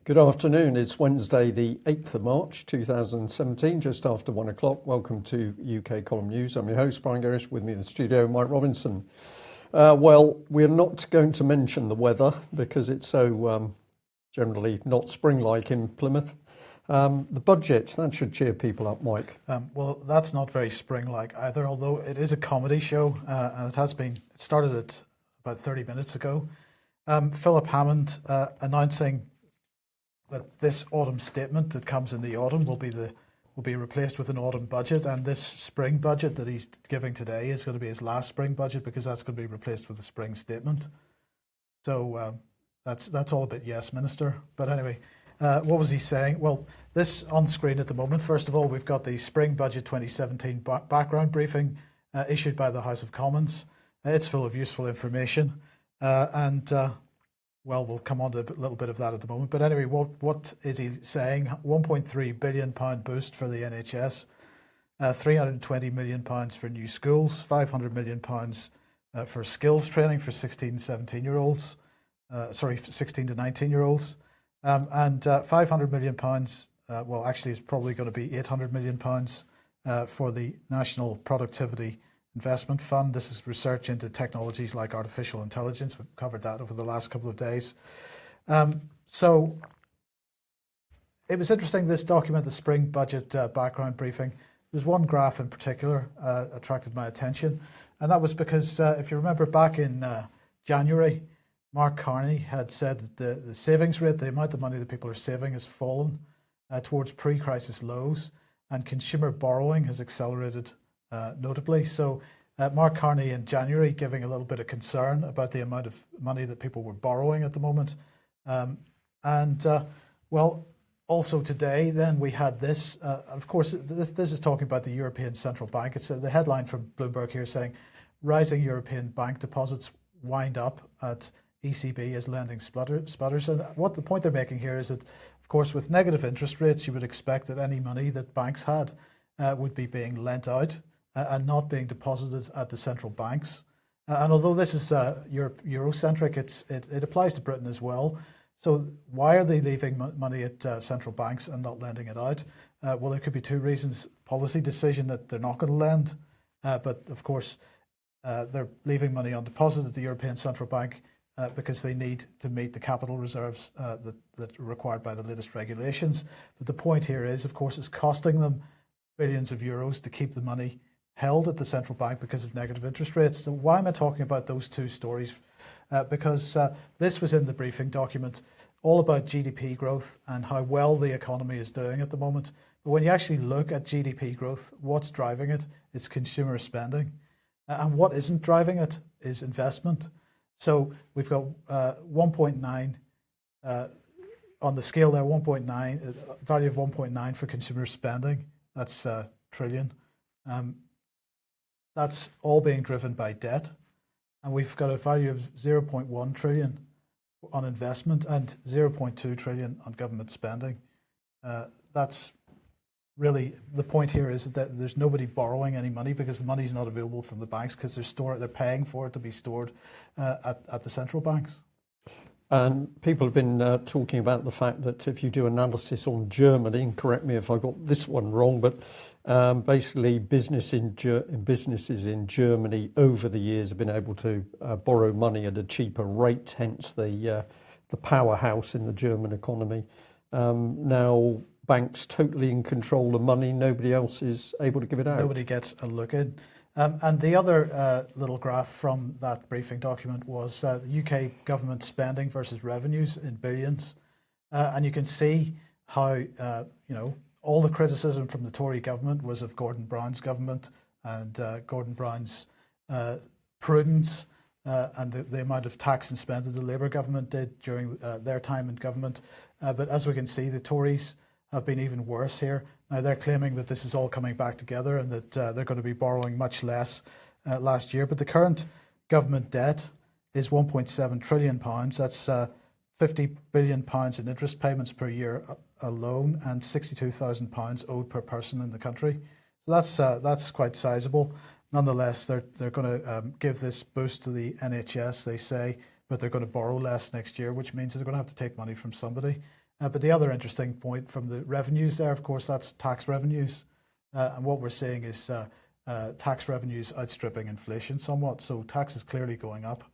Good afternoon. It's Wednesday, the 8th of March 2017, just after 1 o'clock. Welcome to UK Column News. I'm your host, Brian Gerrish. With me in the studio, Mike Robinson. Well, we're not going to mention the weather because it's so generally not spring-like in Plymouth. The budget, that should cheer people up, Mike. Well, that's not very spring-like either, although it is a comedy show, and it started it about 30 minutes ago. Philip Hammond announcing that this autumn statement that comes in the autumn will be replaced with an autumn budget, and this spring budget that he's giving today is going to be his last spring budget because that's going to be replaced with a spring statement. So that's all a bit yes, Minister. But anyway, what was he saying? Well, this on screen at the moment. First of all, we've got the spring budget 2017 background briefing issued by the House of Commons. It's full of useful information, well, we'll come on to a little bit of that at the moment. But anyway, what is he saying? £1.3 billion boost for the NHS, £320 million for new schools, £500 million for skills training for 16 to 17-year-olds, 16 to 19-year-olds, and £500 million, well, actually it's probably going to be £800 million for the National Productivity Investment Fund. This is research into technologies like artificial intelligence. We've covered that over the last couple of days. So it was interesting, this document, the spring budget background briefing. There's one graph in particular attracted my attention, and that was because if you remember back in January, Mark Carney had said that the savings rate, the amount of money that people are saving, has fallen towards pre-crisis lows, and consumer borrowing has accelerated notably. So Mark Carney in January giving a little bit of concern about the amount of money that people were borrowing at the moment. Well, also today then we had this, of course, this is talking about the European Central Bank. It's the headline from Bloomberg here saying, rising European bank deposits wind up at ECB as lending sputters. And what the point they're making here is that, of course, with negative interest rates, you would expect that any money that banks had would be being lent out and not being deposited at the central banks. And although this is Eurocentric, it applies to Britain as well. So why are they leaving money at central banks and not lending it out? Well, there could be two reasons. Policy decision that they're not going to lend, but of course they're leaving money on deposit at the European Central Bank because they need to meet the capital reserves that are required by the latest regulations. But the point here is, of course, it's costing them billions of euros to keep the money held at the central bank because of negative interest rates. So why am I talking about those two stories? Because this was in the briefing document, all about GDP growth and how well the economy is doing at the moment. But when you actually look at GDP growth, what's driving it? It's consumer spending. And what isn't driving it is investment. So we've got 1.9 on the scale there, 1.9, value of 1.9 for consumer spending. That's trillion. That's all being driven by debt. And we've got a value of 0.1 trillion on investment and 0.2 trillion on government spending. That's really the point here, is that there's nobody borrowing any money because the money's not available from the banks because they're paying for it to be stored at the central banks. And people have been talking about the fact that if you do analysis on Germany, and correct me if I got this one wrong, but basically businesses in Germany over the years have been able to borrow money at a cheaper rate, hence the powerhouse in the German economy. Now banks totally in control of money, nobody else is able to give it out. Nobody gets a look in. And the other little graph from that briefing document was the UK government spending versus revenues in billions. And you can see how, all the criticism from the Tory government was of Gordon Brown's government and Gordon Brown's prudence and the amount of tax and spend that the Labour government did during their time in government. But as we can see, the Tories have been even worse here. Now they're claiming that this is all coming back together and that they're going to be borrowing much less last year. But the current government debt is £1.7 trillion. That's £50 billion in interest payments per year alone, and £62,000 owed per person in the country. So that's quite sizable. Nonetheless, they're going to give this boost to the NHS, they say, but they're going to borrow less next year, which means they're going to have to take money from somebody. But the other interesting point from the revenues there, of course, that's tax revenues. And what we're seeing is tax revenues outstripping inflation somewhat. So tax is clearly going up.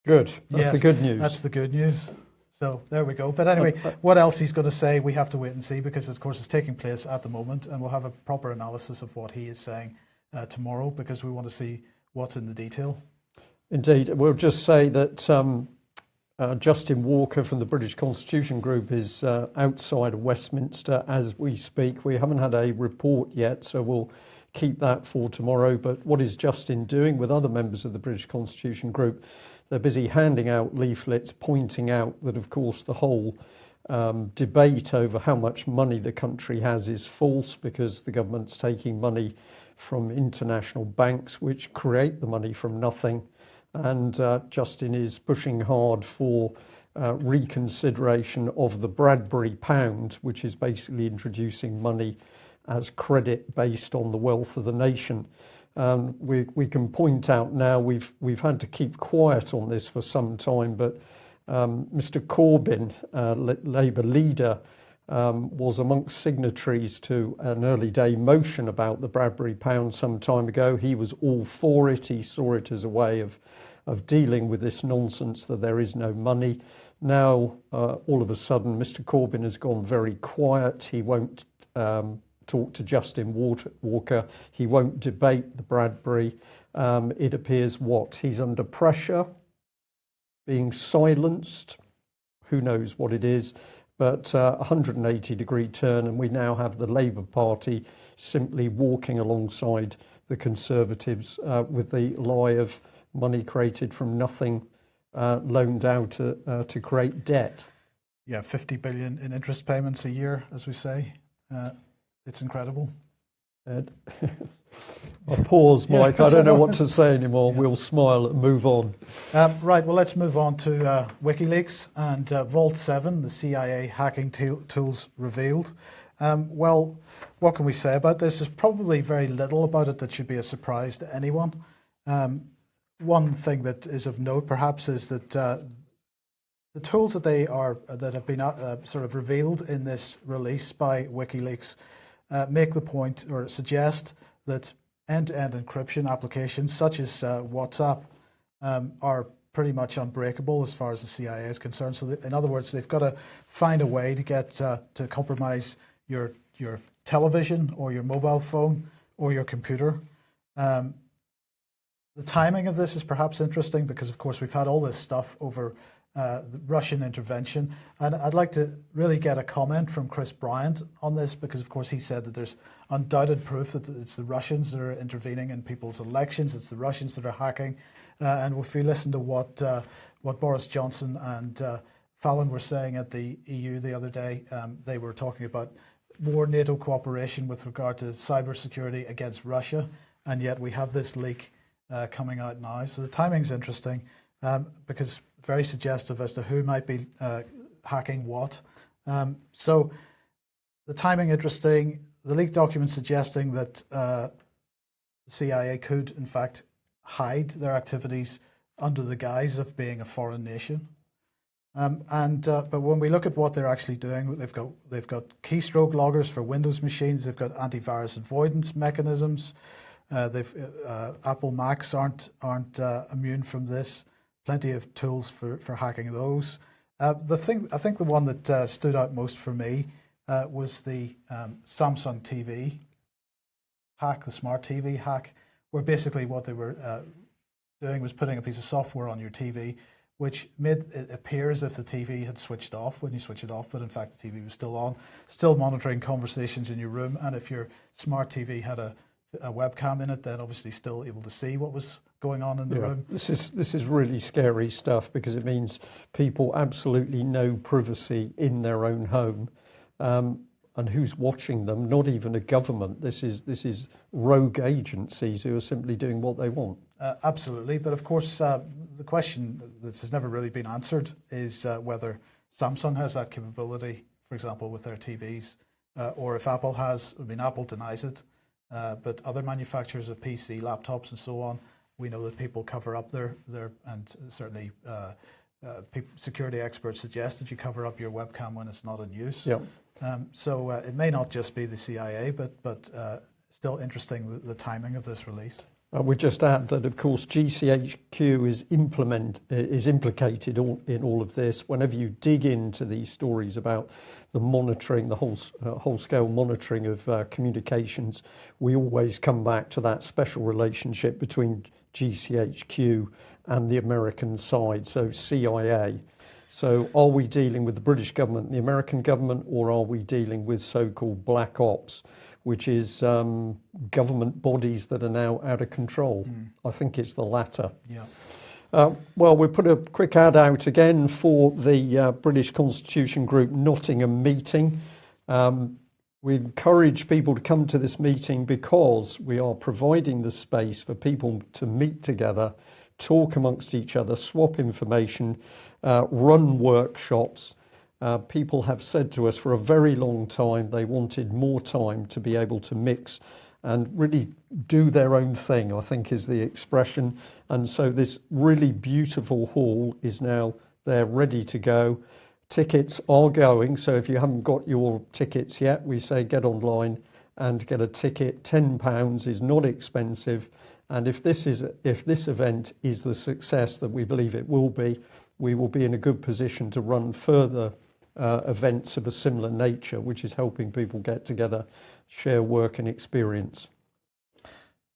Good. That's Yes, the good news. That's the good news. So there we go. But anyway, what else he's going to say, we have to wait and see, because of course it's taking place at the moment, and we'll have a proper analysis of what he is saying tomorrow, because we want to see what's in the detail. Indeed. We'll just say that Justin Walker from the British Constitution Group is outside of Westminster as we speak. We haven't had a report yet, so we'll keep that for tomorrow. But what is Justin doing with other members of the British Constitution Group? They're busy handing out leaflets pointing out that, of course, the whole debate over how much money the country has is false, because the government's taking money from international banks which create the money from nothing. And Justin is pushing hard for reconsideration of the Bradbury pound, which is basically introducing money as credit based on the wealth of the nation. We can point out now we've had to keep quiet on this for some time, but Mr. Corbyn, Labour leader, was amongst signatories to an early day motion about the Bradbury pound some time ago. He was all for it. He saw it as a way of dealing with this nonsense that there is no money. Now, all of a sudden, Mr. Corbyn has gone very quiet. He won't talk to Justin Walker. He won't debate the Bradbury. It appears he's under pressure, being silenced. Who knows what it is? But 180-degree turn, and we now have the Labour Party simply walking alongside the Conservatives with the lie of money created from nothing, loaned out to create debt. Yeah, 50 billion in interest payments a year, as we say. It's incredible. I pause, Mike. I don't know what to say anymore. Yeah. We'll smile and move on. Right, well, let's move on to WikiLeaks and Vault 7, the CIA hacking tools revealed. Well, what can we say about this? There's probably very little about it that should be a surprise to anyone. One thing that is of note, perhaps, is that the tools that have been sort of revealed in this release by WikiLeaks make the point, or suggest, that end-to-end encryption applications such as WhatsApp are pretty much unbreakable as far as the CIA is concerned. So in other words, they've got to find a way to get to compromise your television or your mobile phone or your computer. The timing of this is perhaps interesting because, of course, we've had all this stuff over the Russian intervention. And I'd like to really get a comment from Chris Bryant on this because, of course, he said that there's undoubted proof that it's the Russians that are intervening in people's elections. It's the Russians that are hacking. And if we listen to what Boris Johnson and Fallon were saying at the EU the other day, they were talking about more NATO cooperation with regard to cybersecurity against Russia. And yet we have this leak coming out now. So the timing's interesting because very suggestive as to who might be hacking what. So the timing interesting. The leaked document suggesting that the CIA could, in fact, hide their activities under the guise of being a foreign nation. But when we look at what they're actually doing, they've got keystroke loggers for Windows machines. They've got antivirus avoidance mechanisms. Apple Macs aren't immune from this. Plenty of tools for hacking those. I think the one that stood out most for me was the Samsung TV hack, the smart TV hack, where basically what they were doing was putting a piece of software on your TV, which made it appear as if the TV had switched off when you switch it off, but in fact the TV was still on, still monitoring conversations in your room. And if your smart TV had a webcam in it, then obviously still able to see what was going on in the room. This is really scary stuff because it means people absolutely no privacy in their own home. And who's watching them? Not even a government. This is rogue agencies who are simply doing what they want. Absolutely, but of course the question that has never really been answered is whether Samsung has that capability, for example, with their TVs, or if Apple has. I mean, Apple denies it, but other manufacturers of PC, laptops, and so on, we know that people cover up their and certainly security experts suggest that you cover up your webcam when it's not in use. Yeah. So it may not just be the CIA, but still interesting the timing of this release. We just add that, of course, GCHQ is implicated in all of this. Whenever you dig into these stories about the monitoring, the whole-scale monitoring of communications, we always come back to that special relationship between GCHQ and the American side, so CIA. So are we dealing with the British government and the American government, or are we dealing with so-called black ops, which is government bodies that are now out of control? I think it's the latter. Yeah. Well, we put a quick ad out again for the British Constitution Group Nottingham meeting. We encourage people to come to this meeting because we are providing the space for people to meet together, talk amongst each other, swap information, run workshops. People have said to us for a very long time they wanted more time to be able to mix and really do their own thing, I think is the expression. And so this really beautiful hall is now there ready to go. Tickets are going, so if you haven't got your tickets yet, we say get online and get a ticket. £10 is not expensive, and if this event is the success that we believe it will be, we will be in a good position to run further events of a similar nature, which is helping people get together, share work and experience.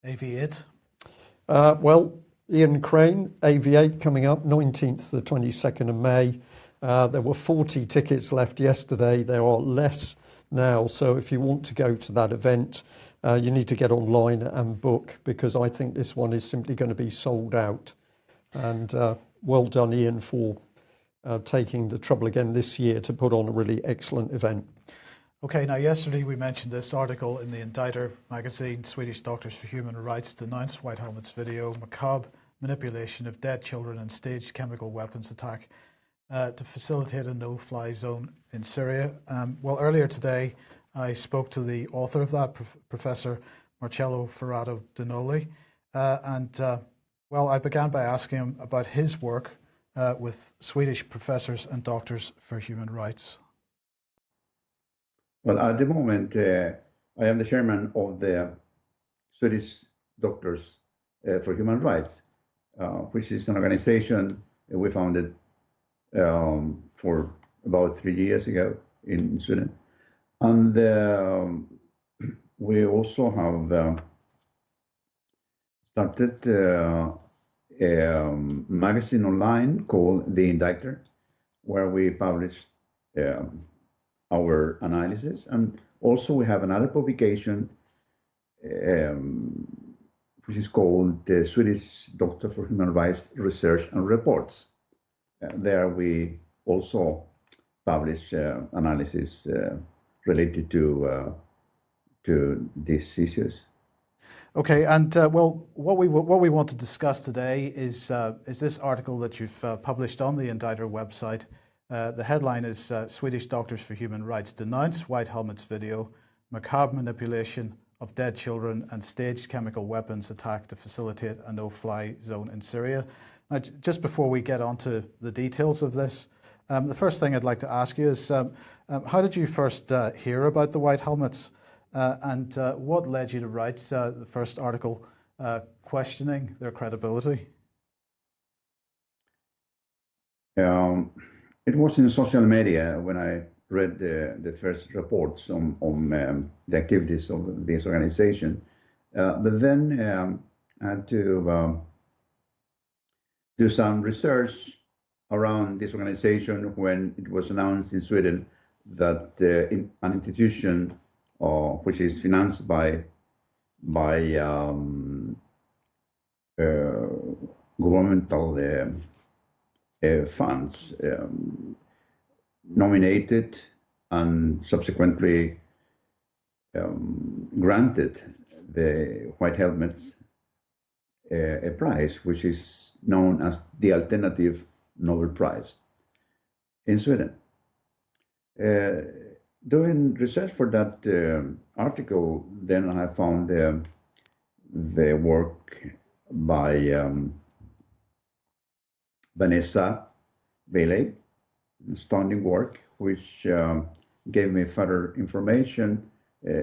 AV8? Well, Ian Crane, AV8 coming up 19th to the 22nd of May. There were 40 tickets left yesterday. There are less now. So if you want to go to that event, you need to get online and book, because I think this one is simply going to be sold out. And well done, Ian, for taking the trouble again this year to put on a really excellent event. Okay, now yesterday we mentioned this article in the Inditer magazine, Swedish Doctors for Human Rights denounce White Helmet's video, macabre manipulation of dead children and staged chemical weapons attack to facilitate a no-fly zone in Syria. Well, earlier today I spoke to the author of that, Professor Marcello Ferrato Donoli, well, I began by asking him about his work with Swedish professors and doctors for human rights. Well, at the moment, I am the chairman of the Swedish Doctors for Human Rights, which is an organization we founded for about 3 years ago in Sweden. And we also have started a magazine online called The Inditer, where we publish our analysis. And also we have another publication which is called the Swedish Doctor for Human Rights Research and Reports. There we also publish analysis related to these issues. Okay, and well, what we want to discuss today is this article that you've published on the Inditer website. The headline is Swedish Doctors for Human Rights denounce White Helmet's video, macabre manipulation of dead children and staged chemical weapons attack to facilitate a no-fly zone in Syria. Now, just before we get on to the details of this, the first thing I'd like to ask you is how did you first hear about the White Helmets? And what led you to write the first article questioning their credibility? It was in social media when I read the first reports on the activities of this organization. But then I had to do some research around this organization when it was announced in Sweden that an institution which is financed by governmental funds, nominated and subsequently granted the White Helmets a prize, which is known as the Alternative Nobel Prize in Sweden. Doing research for that article, then I found the work by Vanessa Bailey, standing work, which gave me further information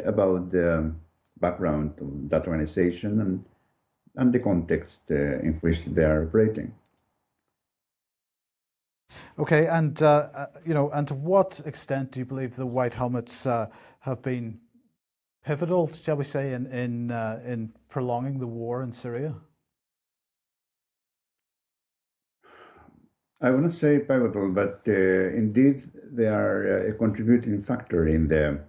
about the background of that organization and the context in which they are operating. Okay, and and to what extent do you believe the White Helmets have been pivotal, shall we say, in prolonging the war in Syria? I will not say pivotal, but indeed they are a contributing factor in the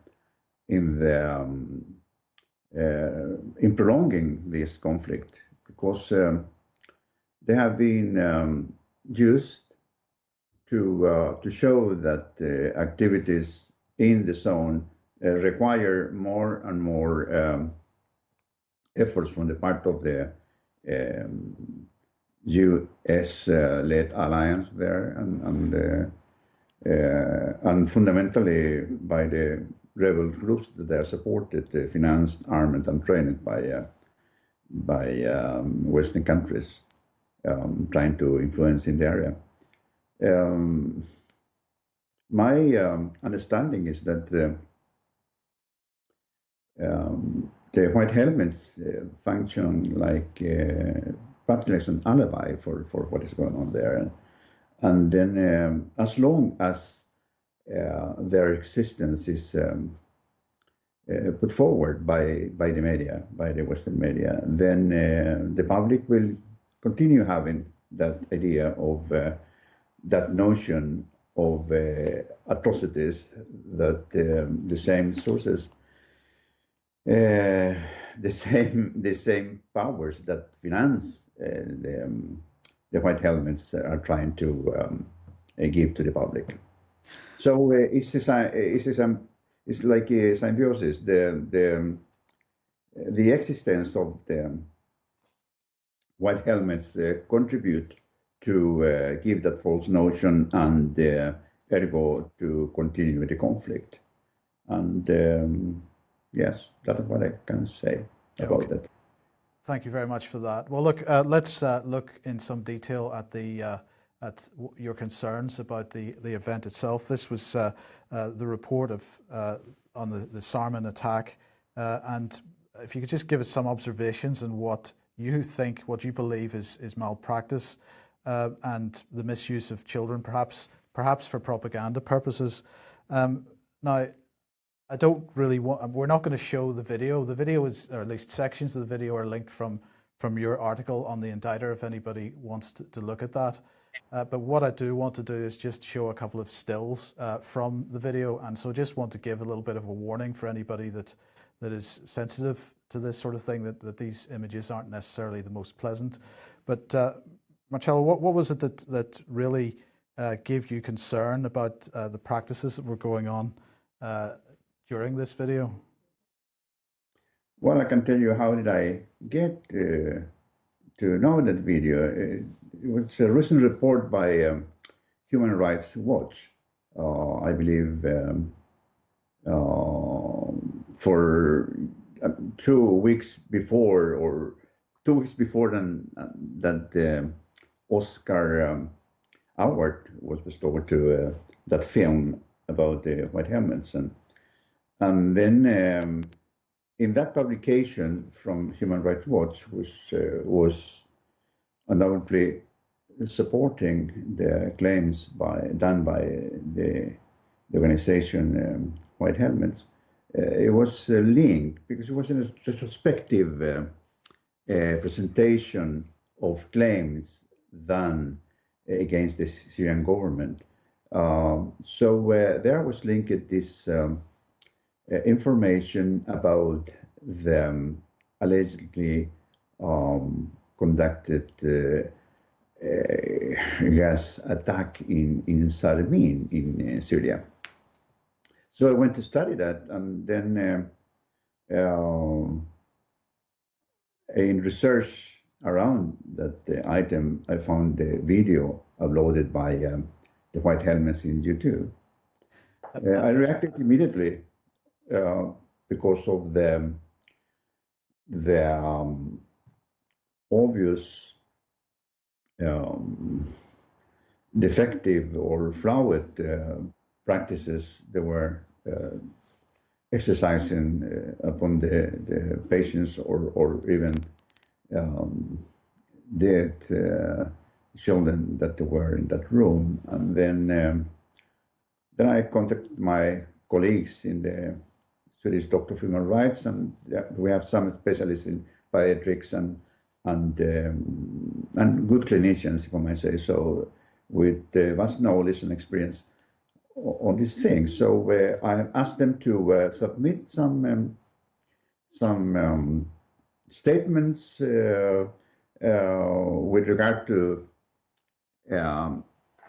in prolonging this conflict because they have been used to show that activities in the zone require more and more efforts from the part of the U.S. led alliance there, and fundamentally by the rebel groups that they are supported, financed, armed, and trained by Western countries trying to influence in the area. My understanding is that the White Helmets function like partly as an alibi for what is going on there. And then as long as their existence is put forward by the media, by the Western media, then the public will continue having that idea of that notion of atrocities that the same sources, the same powers that finance the White Helmets are trying to give to the public. So it's like a symbiosis. The existence of the White Helmets contribute to give that false notion and ergo to continue with the conflict. And yes, that's what I can say about that. Thank you very much for that. Well, look, let's look in some detail at your concerns about the event itself. This was the report of on the Sarmin attack, and if you could just give us some observations on what you believe is malpractice and the misuse of children, perhaps for propaganda purposes. Now, I don't really want. We're not going to show the video. The video is, or at least sections of the video, are linked from your article on the Indicter if anybody wants to look at that. But what I do want to do is just show a couple of stills from the video, and so I just want to give a little bit of a warning for anybody that is sensitive to this sort of thing, that these images aren't necessarily the most pleasant. But Marcello, what was it that really gave you concern about the practices that were going on during this video? Well, I can tell you how did I get to know that video. It was a recent report by Human Rights Watch, I believe, for 2 weeks before, or 2 weeks before that Oscar award was bestowed to that film about the White Helmets, and then in that publication from Human Rights Watch was undoubtedly supporting the claims done by the organization White Helmets. It was linked because it was a retrospective presentation of claims done against the Syrian government. So there was linked this information about the allegedly conducted gas attack in Sarbin in Syria. So I went to study that, and then in research around that item, I found the video uploaded by the White Helmets in YouTube. I reacted immediately because of the obvious defective or flawed practices they were exercising upon the patients, or even dead children that were in that room. And then I contacted my colleagues in the Swedish Doctor of Human Rights, and we have some specialists in pediatrics and good clinicians, if I may say so, with vast knowledge and experience on these things. So I asked them to submit some statements with regard to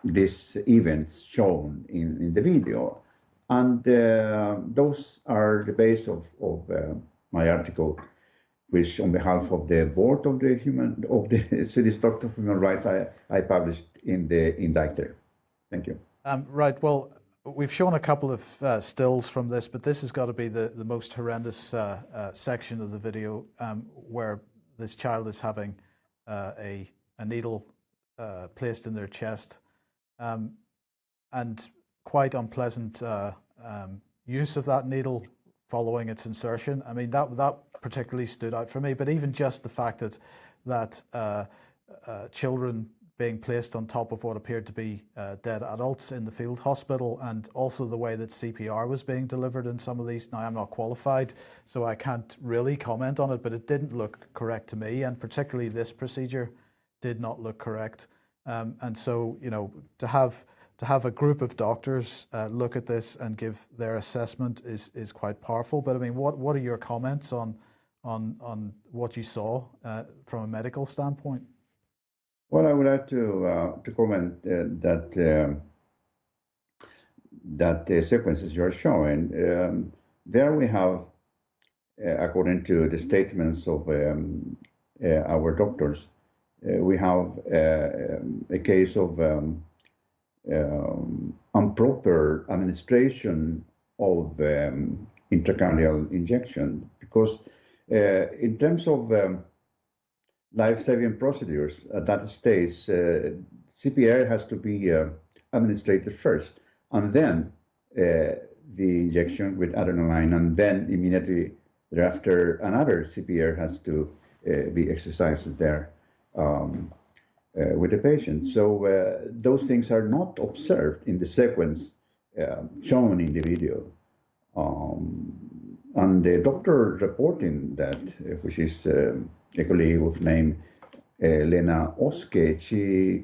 these events shown in the video. And those are the base of my article, which on behalf of the board of the Swedish Doctor of Human Rights, I published in the Indictor. Thank you. Right. Well, we've shown a couple of stills from this, but this has got to be the most horrendous section of the video, where this child is having a needle placed in their chest, and quite unpleasant use of that needle following its insertion. I mean, that particularly stood out for me. But even just the fact that children being placed on top of what appeared to be dead adults in the field hospital, and also the way that CPR was being delivered in some of these. Now, I'm not qualified, so I can't really comment on it, but it didn't look correct to me, and particularly this procedure did not look correct. And so, you know, to have a group of doctors look at this and give their assessment is quite powerful. But I mean, what are your comments on what you saw from a medical standpoint? Well, I would like to comment that the sequences you're showing, there we have, according to the statements of our doctors, we have a case of improper administration of intracranial injection, because in terms of life-saving procedures at that stage, CPR has to be administered first, and then the injection with adrenaline, and then immediately thereafter another CPR has to be exercised there with the patient. So those things are not observed in the sequence shown in the video. And the doctor reporting that, which is a colleague of name Lena Oske, she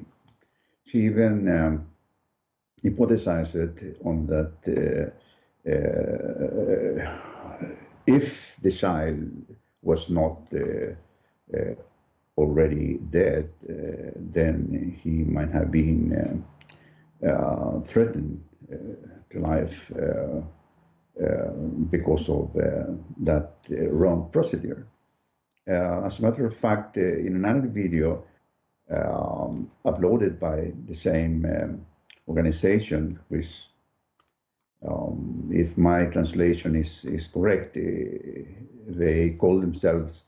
even hypothesized on that if the child was not already dead, then he might have been threatened to life because of that wrong procedure. As a matter of fact, in another video uploaded by the same organization, which, if my translation is correct, they call themselves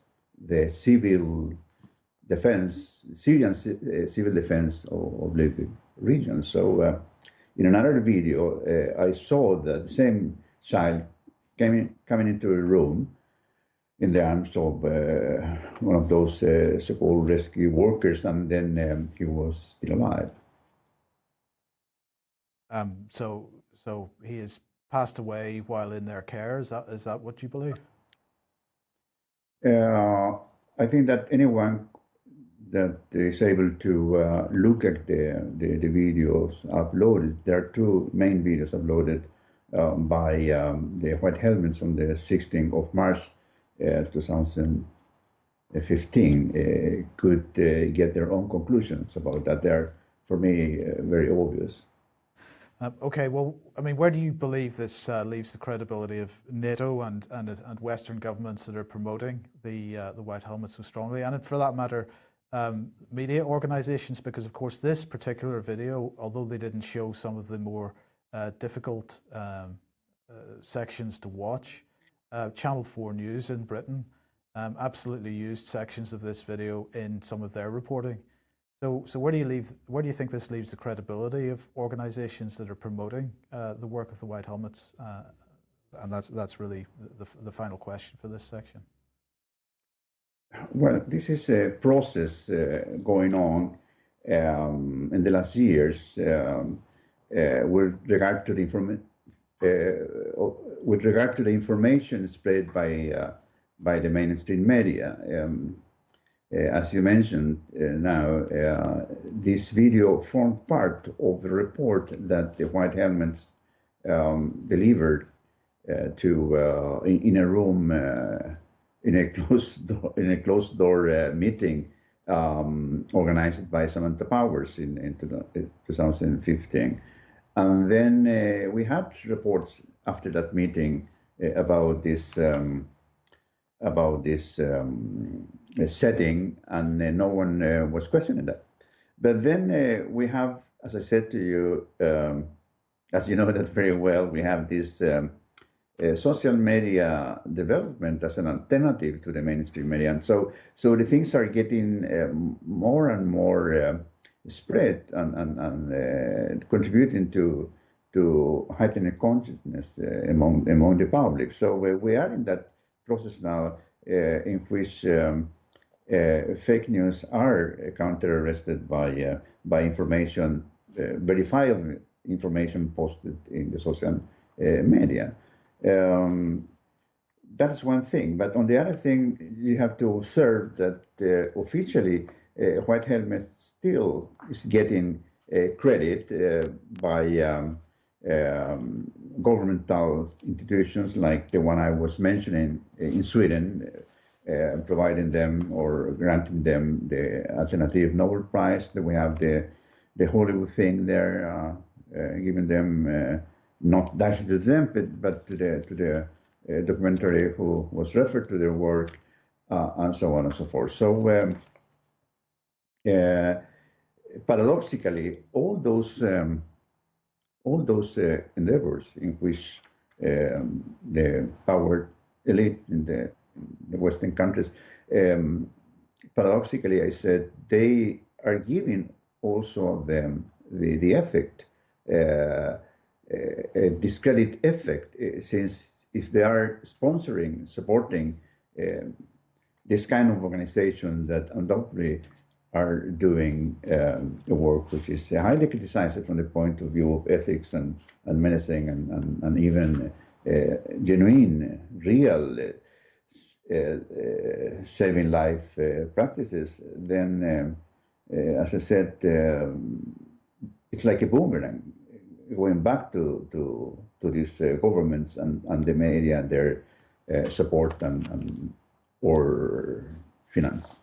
the Syrian civil defense of the region. So in another video, I saw that the same child coming into a room in the arms of one of those so-called rescue workers, and then he was still alive. So he has passed away while in their care. Is that what you believe? I think that anyone that is able to look at the videos uploaded, there are two main videos uploaded by the White Helmets on the 16th of March 2015 could get their own conclusions about that. They're, for me, very obvious. Okay, well, I mean, where do you believe this leaves the credibility of NATO and Western governments that are promoting the White Helmets so strongly, and for that matter, media organizations? Because, of course, this particular video, although they didn't show some of the more difficult sections to watch, Channel 4 News in Britain absolutely used sections of this video in some of their reporting. So where do you think this leaves the credibility of organizations that are promoting the work of the White Helmets? And that's really the final question for this section. Well, this is a process going on in the last years with regard to the information spread by the mainstream media. As you mentioned now, this video formed part of the report that the White Helmets delivered in a room in a closed door meeting organized by Samantha Powers in 2015. And then we had reports after that meeting about this setting, and no one was questioning that. But then we have, as I said to you, as you know that very well, we have this social media development as an alternative to the mainstream media, and so the things are getting more and more spread and contributing to heightened consciousness among the public. So we are in that process now in which fake news are counter-arrested by information, verifiable information posted in the social media. That's one thing, but on the other thing, you have to observe that officially, White Helmet still is getting credit by governmental institutions like the one I was mentioning in Sweden, providing them or granting them the Alternative Nobel Prize. Then we have the Hollywood thing there, giving them not directly to them, but to the documentary who was referred to their work, and so on and so forth. So paradoxically, all those endeavors in which the power elite in the Western countries, paradoxically, I said, they are giving also them the effect, a discredit effect, since if they are supporting this kind of organization that undoubtedly are doing the work which is highly criticized from the point of view of ethics and menacing and even genuine, real saving life practices, then, as I said, it's like a boomerang going back to these governments and the media, their support and or finance.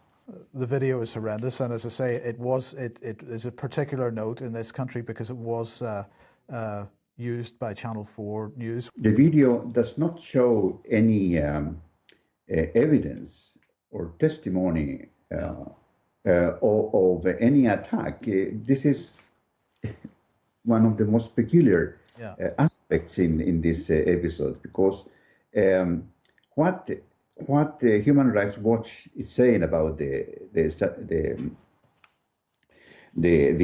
The video is horrendous, and as I say, it is a particular note in this country because it was used by Channel 4 News. The video does not show any evidence or testimony of any attack. This is one of the most peculiar aspects in this episode, because what Human Rights Watch is saying about the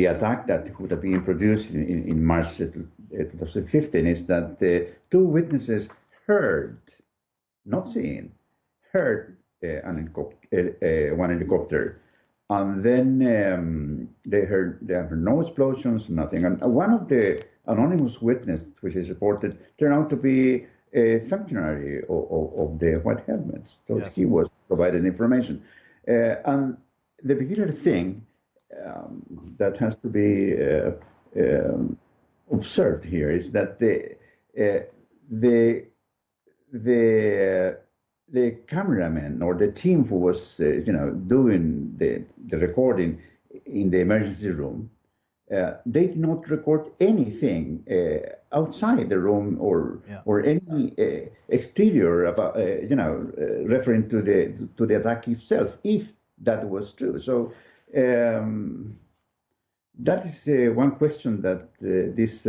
attack that would have been produced in March 2015 is that the two witnesses heard, not seen, heard one helicopter, and then they have no explosions, nothing. And one of the anonymous witnesses, which is reported, turned out to be a functionary of the White Helmets. So he was provided information. And the peculiar thing that has to be observed here is that the cameraman or the team who was doing the recording in the emergency room, they did not record anything outside the room or any exterior about referring to the attack itself, if that was true. So that is one question that these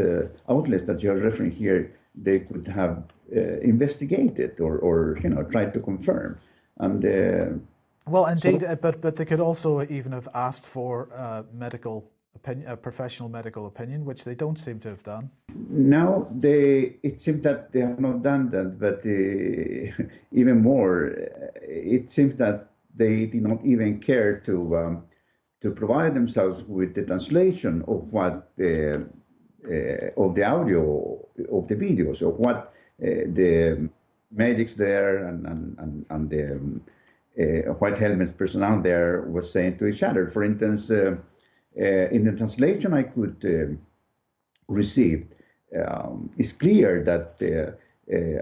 outlets that you are referring here, they could have investigated or tried to confirm. And Well, indeed, but they could also even have asked for medical opinion, professional medical opinion, which they don't seem to have done. Now it seems that they have not done that, but even more, it seems that they did not even care to provide themselves with the translation of what of the audio of the videos of what the medics there and the white helmets personnel there was saying to each other. For instance, in the translation I could receive, it's clear that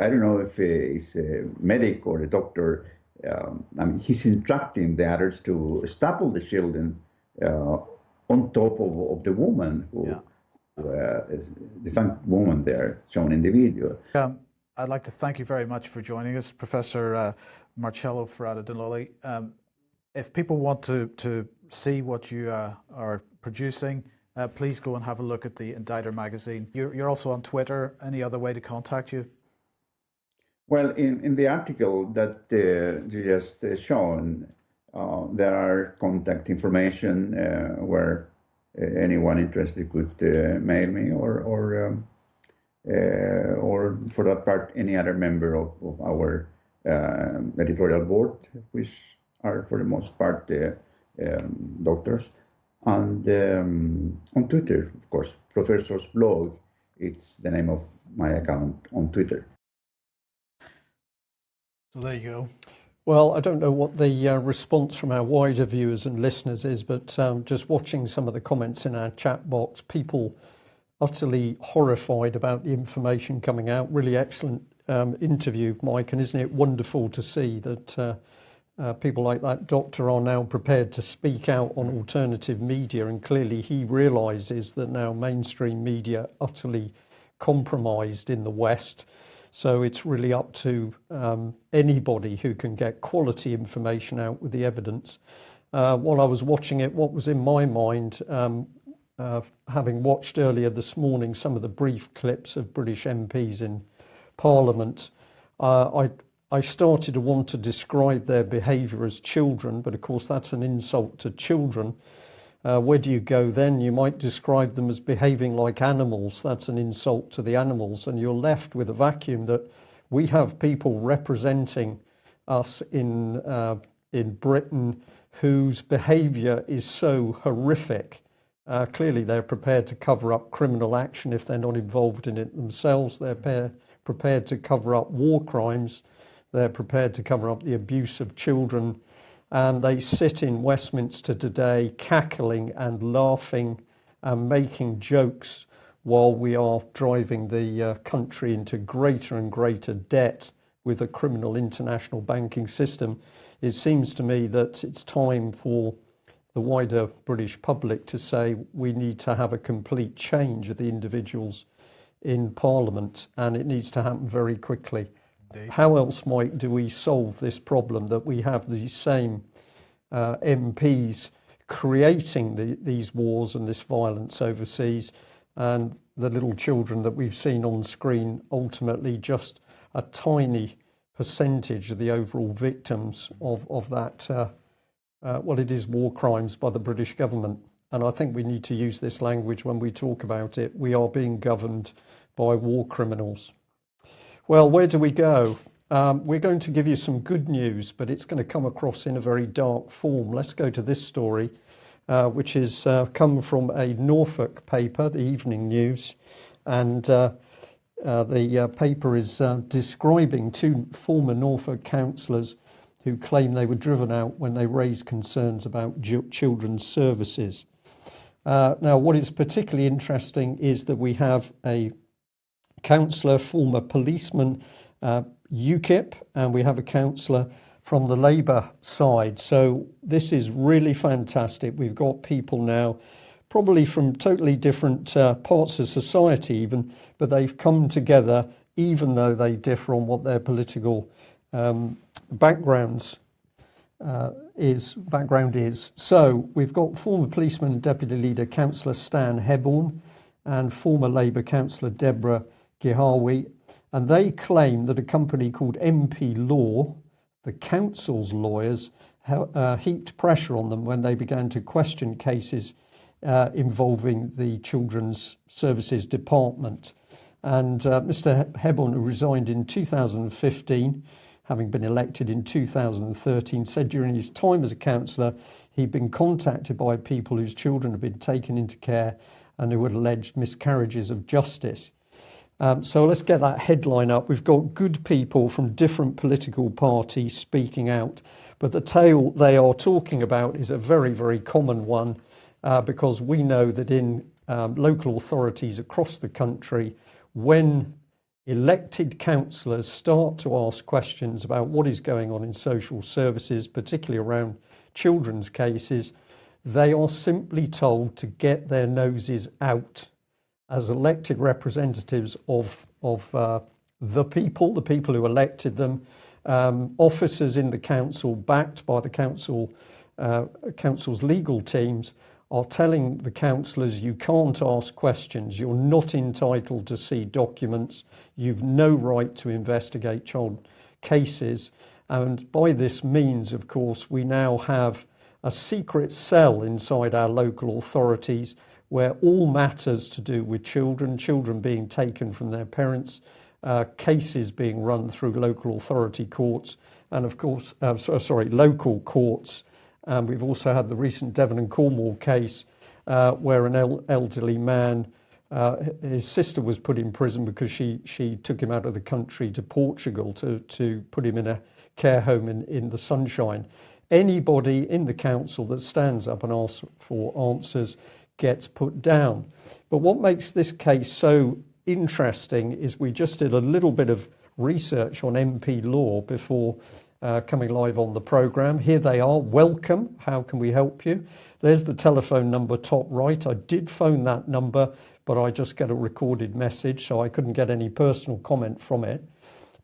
I don't know if it's a medic or a doctor. I mean, he's instructing the others to staple the children on top of the woman who, is the funk woman there shown in the video. I'd like to thank you very much for joining us, Professor Marcello Ferrada-Dinolli. If people want to see what you are producing, please go and have a look at the Inditer magazine. You're also on Twitter. Any other way to contact you? Well, in the article that you just shown, there are contact information where anyone interested could mail me, or for that part, any other member of our editorial board, which are for the most part doctors. And on Twitter, of course, Professor's Blog, it's the name of my account on Twitter. So there you go. Well, I don't know what the response from our wider viewers and listeners is, but just watching some of the comments in our chat box, people utterly horrified about the information coming out. Really excellent interview, Mike, and isn't it wonderful to see that people like that doctor are now prepared to speak out on alternative media, and clearly he realises that now mainstream media utterly compromised in the West. So it's really up to anybody who can get quality information out with the evidence. While I was watching it, what was in my mind, having watched earlier this morning some of the brief clips of British MPs in Parliament, I started to want to describe their behaviour as children, but of course that's an insult to children. Where do you go then? You might describe them as behaving like animals. That's an insult to the animals, and you're left with a vacuum that we have people representing us in Britain whose behaviour is so horrific. Clearly they're prepared to cover up criminal action if they're not involved in it themselves. They're prepared to cover up war crimes. They're prepared to cover up the abuse of children. And they sit in Westminster today cackling and laughing and making jokes while we are driving the country into greater and greater debt with a criminal international banking system. It seems to me that it's time for the wider British public to say we need to have a complete change of the individuals in Parliament, and it needs to happen very quickly. How else, Mike, do we solve this problem that we have these same MPs creating these wars and this violence overseas, and the little children that we've seen on screen ultimately just a tiny percentage of the overall victims of that, well, it is war crimes by the British government. And I think we need to use this language when we talk about it. We are being governed by war criminals. Well, where do we go? We're going to give you some good news, but it's going to come across in a very dark form. Let's go to this story, which is come from a Norfolk paper, the Evening News, and the paper is describing two former Norfolk councillors who claim they were driven out when they raised concerns about children's services. Now, what is particularly interesting is that we have a councillor, former policeman, UKIP, and we have a councillor from the Labour side. So this is really fantastic. We've got people now probably from totally different parts of society even, but they've come together even though they differ on what their political background is. So we've got former policeman and deputy leader councillor Stan Hebborn and former Labour councillor Deborah Gihawi, and they claim that a company called MP Law, the council's lawyers, heaped pressure on them when they began to question cases involving the Children's Services Department. And Mr. Hebborn, who resigned in 2015, having been elected in 2013, said during his time as a councillor he'd been contacted by people whose children had been taken into care and who had alleged miscarriages of justice. So let's get that headline up. We've got good people from different political parties speaking out, but the tale they are talking about is a very, very common one, because we know that in local authorities across the country, when elected councillors start to ask questions about what is going on in social services, particularly around children's cases, they are simply told to get their noses out as elected representatives of the people who elected them. Officers in the council, backed by the council's legal teams, are telling the councillors, you can't ask questions, you're not entitled to see documents, you've no right to investigate child cases. And by this means, of course, we now have a secret cell inside our local authorities where all matters to do with children being taken from their parents, cases being run through local authority courts, and of course, local courts. We've also had the recent Devon and Cornwall case where an elderly man, his sister was put in prison because she took him out of the country to Portugal to put him in a care home in the sunshine. Anybody in the council that stands up and asks for answers gets put down. But what makes this case so interesting is we just did a little bit of research on MP law before coming live on the programme. Here they are. Welcome. How can we help you? There's the telephone number top right. I did phone that number, but I just get a recorded message, so I couldn't get any personal comment from it.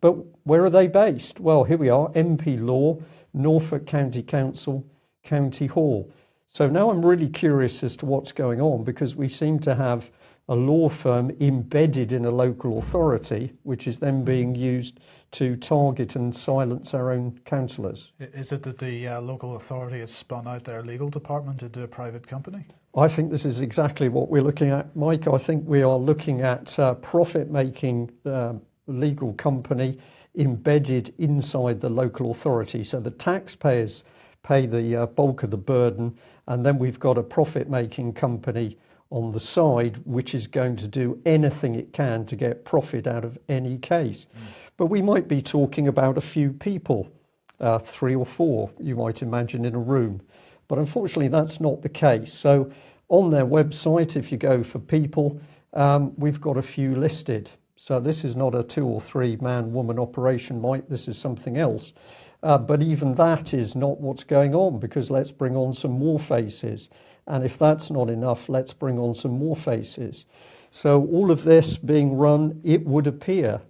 But where are they based? Well, here we are, MP Law, Norfolk County Council, County Hall. So now I'm really curious as to what's going on, because we seem to have a law firm embedded in a local authority, which is then being used to target and silence our own councillors. Is it that the local authority has spun out their legal department into a private company? I think this is exactly what we're looking at, Mike. I think we are looking at a profit-making legal company embedded inside the local authority. So the taxpayers pay the bulk of the burden, and then we've got a profit-making company on the side which is going to do anything it can to get profit out of any case. But we might be talking about a few people, 3 or 4, you might imagine, in a room. But unfortunately, that's not the case. So on their website, if you go for people, we've got a few listed. So this is not a 2 or 3 man woman operation, Mike. This is something else. But even that is not what's going on, because let's bring on some more faces. And if that's not enough, let's bring on some more faces. So all of this being run, it would appear,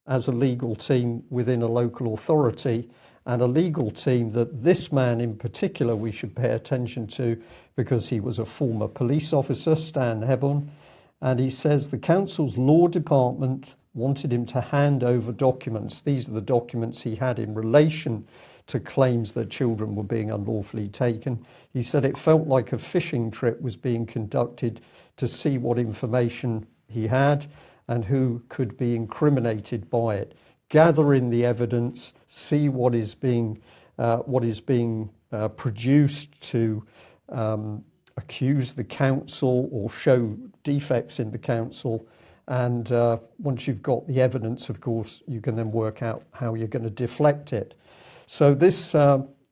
as a legal team within a local authority, and a legal team that this man in particular we should pay attention to, because he was a former police officer, Stan Hebborn, and he says the council's law department wanted him to hand over documents. These are the documents he had in relation to claims that children were being unlawfully taken. He said it felt like a fishing trip was being conducted to see what information he had and who could be incriminated by it. Gather in the evidence, see what is being produced to accuse the council or show defects in the council. And once you've got the evidence, of course, you can then work out how you're going to deflect it. So this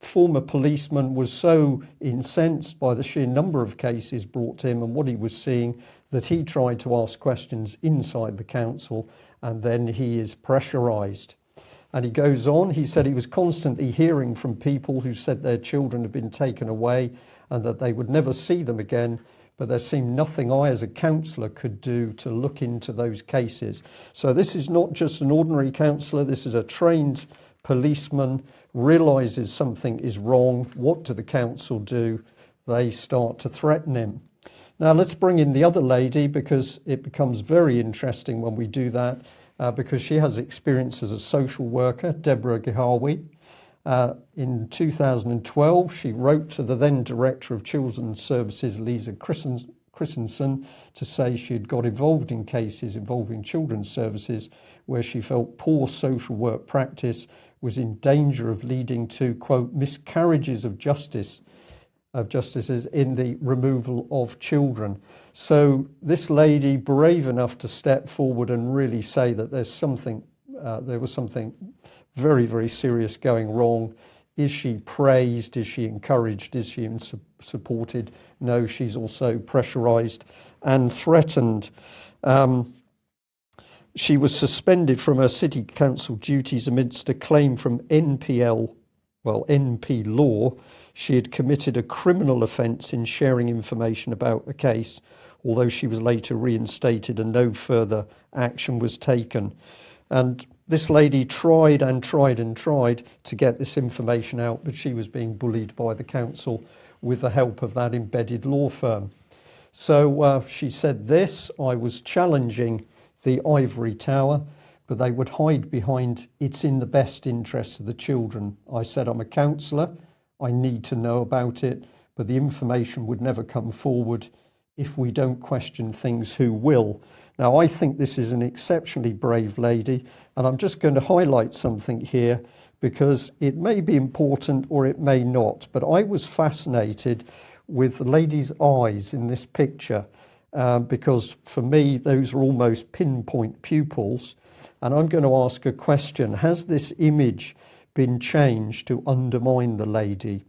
former policeman was so incensed by the sheer number of cases brought to him and what he was seeing that he tried to ask questions inside the council, and then he is pressurised. And he goes on, he said he was constantly hearing from people who said their children had been taken away and that they would never see them again, but there seemed nothing I as a councillor could do to look into those cases. So this is not just an ordinary councillor, this is a trained policeman, realises something is wrong. What do the council do? They start to threaten him. Now let's bring in the other lady, because it becomes very interesting when we do that, because she has experience as a social worker, Deborah Gihawi. In 2012, she wrote to the then Director of Children's Services, Lisa Christensen, to say she had got involved in cases involving children's services where she felt poor social work practice was in danger of leading to, quote, miscarriages of justices in the removal of children. So this lady, brave enough to step forward and really say that there was something very, very serious going wrong. Is she praised? Is she encouraged? Is she supported? No, she's also pressurized and threatened. She was suspended from her city council duties amidst a claim from NP law. She had committed a criminal offence in sharing information about the case, although she was later reinstated and no further action was taken. And this lady tried and tried and tried to get this information out, but she was being bullied by the council with the help of that embedded law firm. So she said this: I was challenging the ivory tower, but they would hide behind it's in the best interests of the children. I said, I'm a counsellor, I need to know about it, but the information would never come forward. If we don't question things, who will? Now, I think this is an exceptionally brave lady, and I'm just going to highlight something here because it may be important or it may not, but I was fascinated with the lady's eyes in this picture because for me, those are almost pinpoint pupils. And I'm going to ask a question. Has this image been changed to undermine the lady?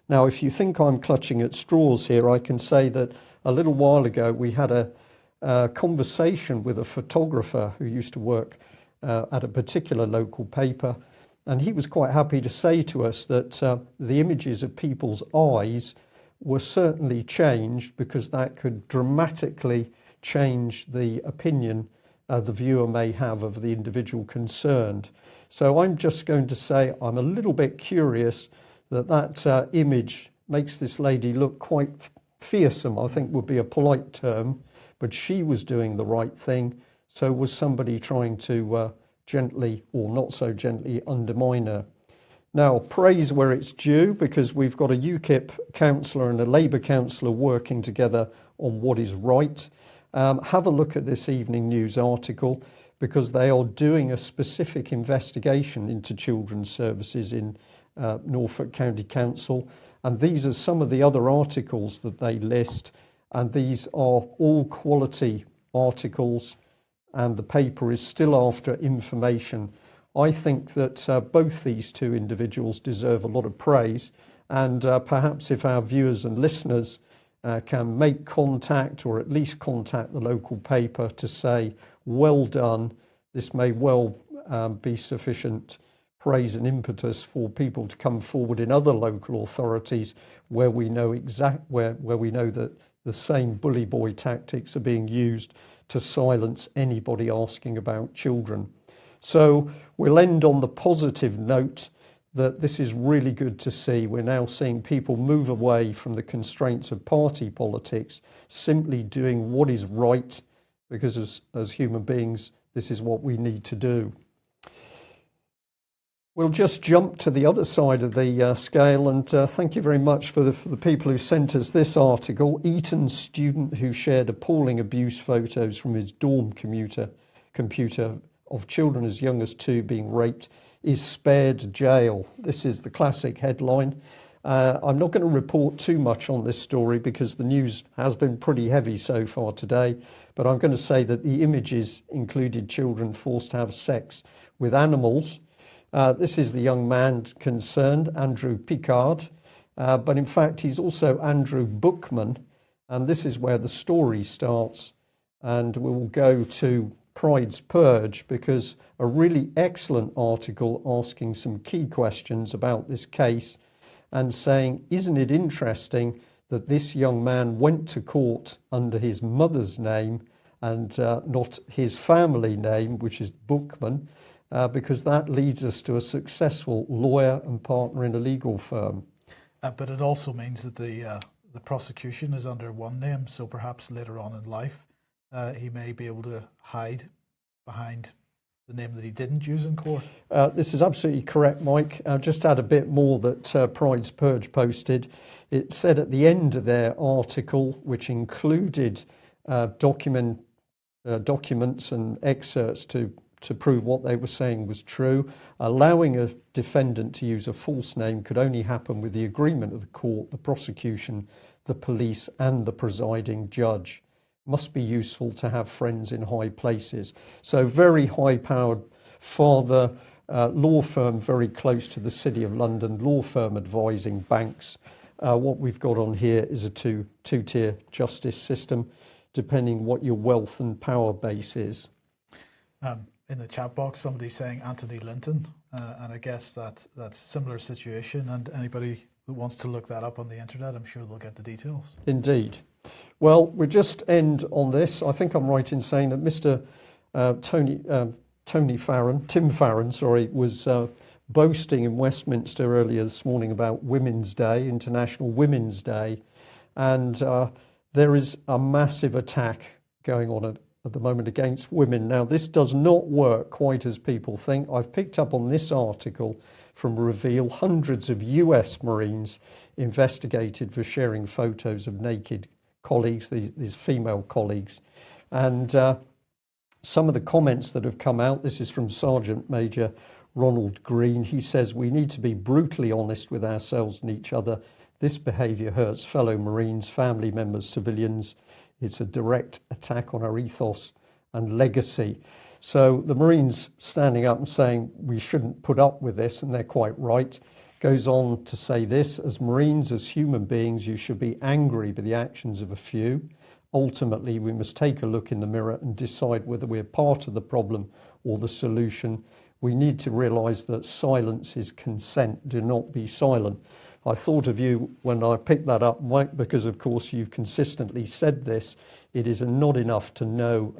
Now, if you think I'm clutching at straws here, I can say that a little while ago we had a conversation with a photographer who used to work at a particular local paper, and he was quite happy to say to us that the images of people's eyes were certainly changed because that could dramatically change the opinion the viewer may have of the individual concerned. So I'm just going to say I'm a little bit curious that image makes this lady look quite fearsome, I think would be a polite term, but she was doing the right thing. So was somebody trying to gently or not so gently undermine her. Now, praise where it's due, because we've got a UKIP councillor and a Labour councillor working together on what is right. Have a look at this Evening News article, because they are doing a specific investigation into children's services in Norfolk County Council. And these are some of the other articles that they list. And these are all quality articles, and the paper is still after information. I think that both these two individuals deserve a lot of praise, and perhaps if our viewers and listeners can make contact, or at least contact the local paper to say, well done, this may well be sufficient praise and impetus for people to come forward in other local authorities where we know where we know that the same bully boy tactics are being used to silence anybody asking about children. So we'll end on the positive note that this is really good to see. We're now seeing people move away from the constraints of party politics, simply doing what is right, because as human beings, this is what we need to do. We'll just jump to the other side of the scale, and thank you very much for the people who sent us this article. Eton student who shared appalling abuse photos from his dorm computer of children as young as 2 being raped is spared jail. This is the classic headline. I'm not going to report too much on this story because the news has been pretty heavy so far today, but I'm going to say that the images included children forced to have sex with animals. This is the young man concerned, Andrew Picard, but in fact he's also Andrew Bookman, and this is where the story starts. And we will go to Pride's Purge, because a really excellent article asking some key questions about this case and saying, isn't it interesting that this young man went to court under his mother's name and not his family name, which is Bookman, because that leads us to a successful lawyer and partner in a legal firm. But it also means that the prosecution is under one name, so perhaps later on in life he may be able to hide behind the name that he didn't use in court? This is absolutely correct, Mike. I'll just add a bit more that Pride's Purge posted. It said at the end of their article, which included documents and excerpts to prove what they were saying was true, allowing a defendant to use a false name could only happen with the agreement of the court, the prosecution, the police, and the presiding judge. Must be useful to have friends in high places. So very high-powered father, law firm very close to the City of London, law firm advising banks. What we've got on here is a two-tier justice system, depending what your wealth and power base is. In the chat box, somebody's saying Anthony Linton, and I guess that's a similar situation, and anybody who wants to look that up on the internet, I'm sure they'll get the details. Indeed. Well, we'll just end on this. I think I'm right in saying that Mr. Tim Farron, was boasting in Westminster earlier this morning about Women's Day, International Women's Day, and there is a massive attack going on at the moment against women. Now, this does not work quite as people think. I've picked up on this article from Reveal. Hundreds of US Marines investigated for sharing photos of naked colleagues, these female colleagues. And some of the comments that have come out, this is from Sergeant Major Ronald Green. He says, "We need to be brutally honest with ourselves and each other. This behaviour hurts fellow Marines, family members, civilians. It's a direct attack on our ethos and legacy." So the Marines standing up and saying we shouldn't put up with this, and they're quite right. Goes on to say this: as Marines, as human beings, you should be angry by the actions of a few. Ultimately, we must take a look in the mirror and decide whether we're part of the problem or the solution. We need to realise that silence is consent. Do not be silent. I thought of you when I picked that up, Mike, because of course you've consistently said this. It is not enough to know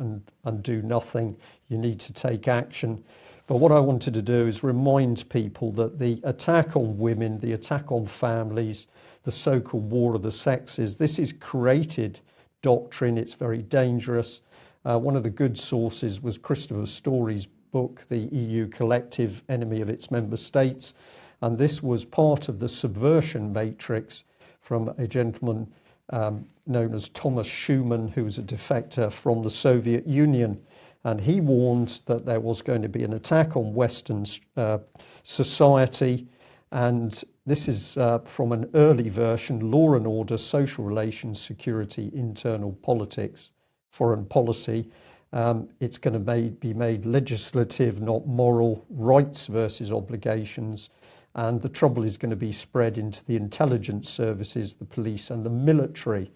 and do nothing. You need to take action. But what I wanted to do is remind people that the attack on women, the attack on families, the so-called war of the sexes, this is created doctrine. It's very dangerous. One of the good sources was Christopher Story's book, The EU Collective Enemy of Its Member States. And this was part of the subversion matrix from a gentleman known as Thomas Schumann, who was a defector from the Soviet Union. And he warned that there was going to be an attack on Western society. And this is from an early version: law and order, social relations, security, internal politics, foreign policy. It's going to be made legislative, not moral, rights versus obligations. And the trouble is going to be spread into the intelligence services, the police and the military.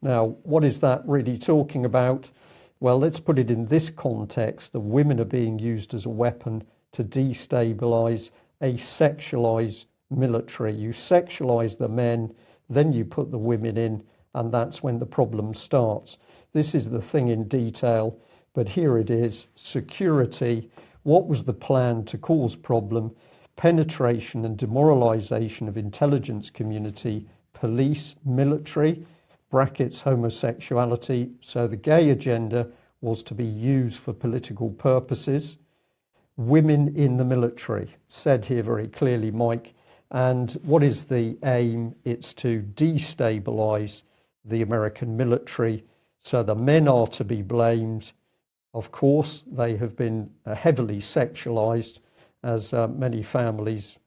Now, what is that really talking about? Well, let's put it in this context. The women are being used as a weapon to destabilise a sexualised military. You sexualise the men, then you put the women in, and that's when the problem starts. This is the thing in detail, but here it is. Security. What was the plan to cause problem? Penetration and demoralisation of intelligence community, police, military, brackets homosexuality. So the gay agenda was to be used for political purposes. Women in the military, said here very clearly, Mike. And what is the aim? It's to destabilise the American military. So the men are to be blamed. Of course, they have been heavily sexualised, as many families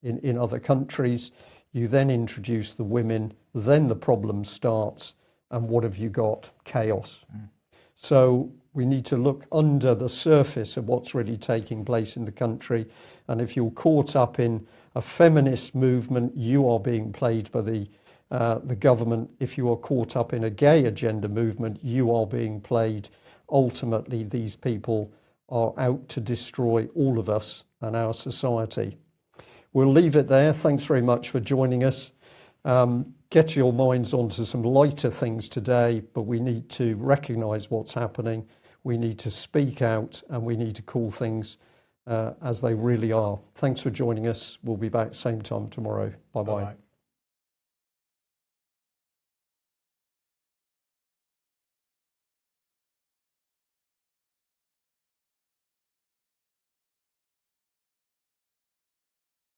in other countries. You then introduce the women, then the problem starts, and what have you got? Chaos. So we need to look under the surface of what's really taking place in the country. And if you're caught up in a feminist movement, you are being played by the government. If you are caught up in a gay agenda movement, you are being played. Ultimately, these people are out to destroy all of us and our society. We'll leave it there. Thanks very much for joining us. Get your minds onto some lighter things today, but we need to recognise what's happening. We need to speak out, and we need to call things as they really are. Thanks for joining us. We'll be back same time tomorrow. Bye-bye. Bye-bye.